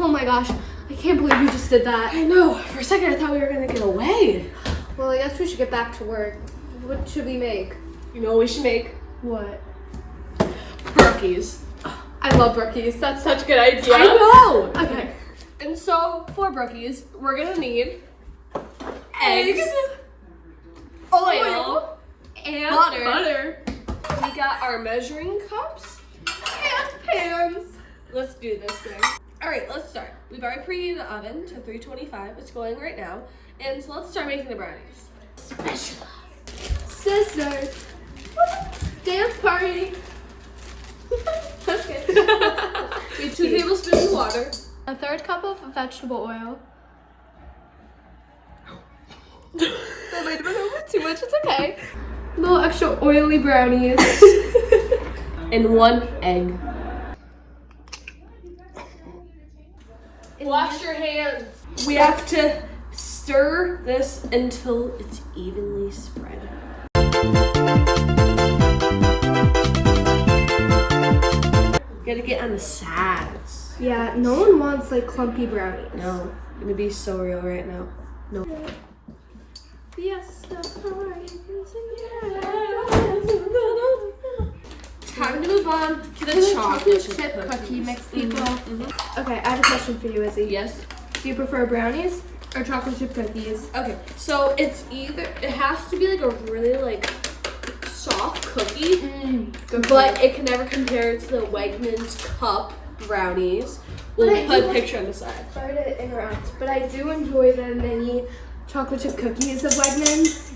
Oh my gosh, I can't believe you just did that. I know. For a second, I thought we were gonna get away. Well, I guess we should get back to work. What should we make? You know what we should make? What? Brookies. I love Brookies. That's such a good idea. I know. Okay. And so for Brookies, we're gonna need eggs, oil, and butter. We got our measuring cups And pans. Let's do this thing. All right, let's start. We've already preheated the oven to 325. It's going right now. And so let's start making the brownies. Special. Sisters. Dance party. Okay. 2 tablespoons of water. A 1/3 cup of vegetable oil. That might have been a bit too much. It's okay. A little extra oily brownies. And 1 egg. Wash your hands. We have to stir this until it's evenly spread. You gotta get on the sides. Yeah, no one wants like clumpy brownies. No, I'm gonna be so real right now. No. Yes, Time to move on to the chocolate chip cookie mix, cookies. people. Mm-hmm. Okay, I have a question for you, Izzy. Yes. Do you prefer brownies or chocolate chip cookies? Okay, so it has to be like a really like soft cookie, but it can never compare to the Wegmans cup brownies. We'll put a picture on the side. Sorry to interrupt, but I do enjoy the mini chocolate chip cookies of Wegmans.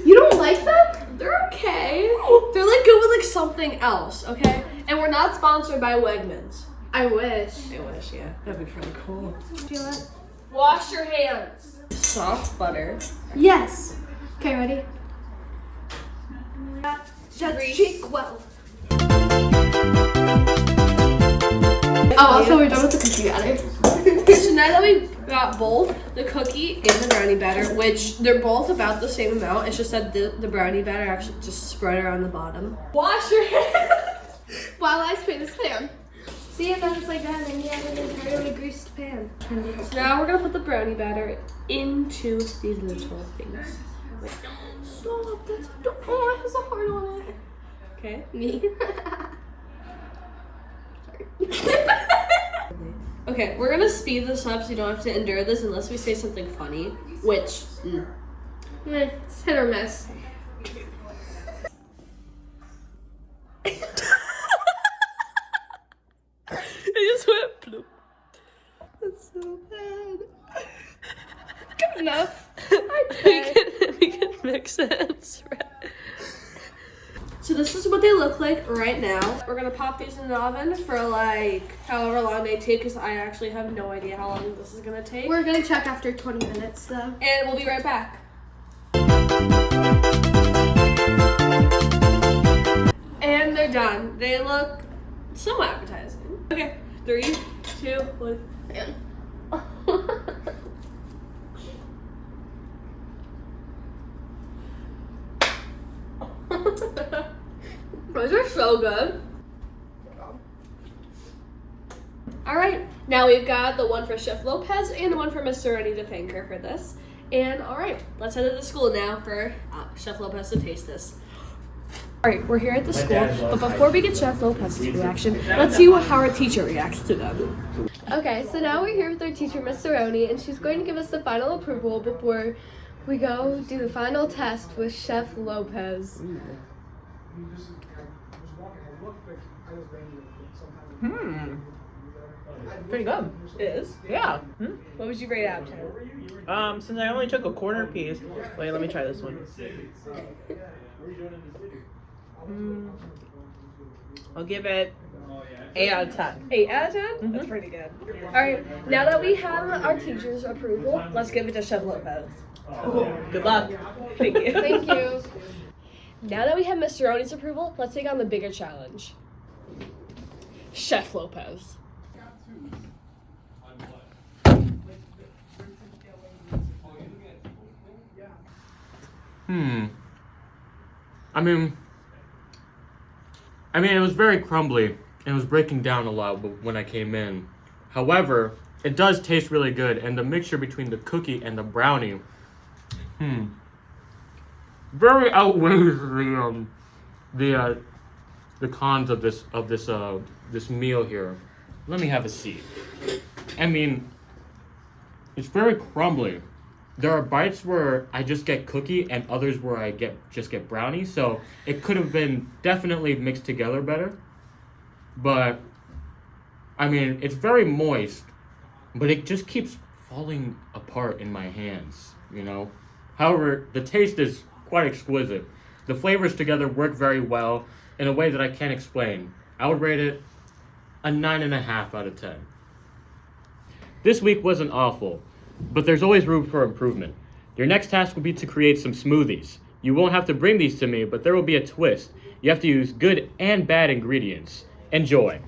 You don't like them? They're okay. They're like good with like something else, okay? And we're not sponsored by Wegmans. I wish. I wish, yeah. That'd be pretty cool. Feel it? Wash your hands. Soft butter. Yes. Okay, ready? Grease. Shake well. Oh, also we're done with the cookie batter. So now that we got both the cookie and the brownie batter, which they're both about the same amount, it's just that the brownie batter actually just spread around the bottom. Wash your hands While I spray this pan. See, and then it's like that, and you have an entirely greased pan. So now we're gonna put the brownie batter into these little things. Stop, that's oh, it has a heart on it. Okay. Me. Okay, we're gonna speed this up so you don't have to endure this unless we say something funny, which It's hit or miss. it just went bloop. That's so bad. Good enough. we can mix it and spread. So this is what they look like right now. We're gonna pop these in the oven for like however long they take, because I actually have no idea how long this is gonna take. We're gonna check after 20 minutes though. And we'll be right back. And they're done. They look somewhat appetizing. Okay, 3, 2, 1. Man. Those are so good. All right, now we've got the one for Chef Lopez and the one for Mr. I need to thank her for this. And all right, let's head to the school now for Chef Lopez to taste this. All right, we're here at the school, but before we get Chef Lopez's reaction, let's see how our teacher reacts to them. Okay, so now we're here with our teacher, Miss Cerrone, and she's going to give us the final approval before we go do the final test with Chef Lopez. Pretty good. It is? Yeah. What would you rate out of 10? Since I only took a quarter piece. Wait, let me try this one. I'll give it 8 out of 10. 8 out of 10? That's pretty good. All right, now that we have our teacher's approval, let's give it to Chef Lopez. Oh, good luck. Thank you. Thank you. Now that we have Mr. Roney's approval, let's take on the bigger challenge. Chef Lopez. I mean, it was very crumbly. It was breaking down a lot when I came in. However, it does taste really good, and the mixture between the cookie and the brownie, very outweighs the cons of this meal here. Let me have a seat. I mean, it's very crumbly. There are bites where I just get cookie and others where I just get brownie, so it could have been definitely mixed together better. But I mean, it's very moist, but it just keeps falling apart in my hands, you know? However, the taste is quite exquisite. The flavors together work very well in a way that I can't explain. I would rate it a 9.5 out of 10. This week wasn't awful, but there's always room for improvement. Your next task will be to create some smoothies. You won't have to bring these to me, but there will be a twist. You have to use good and bad ingredients. Enjoy.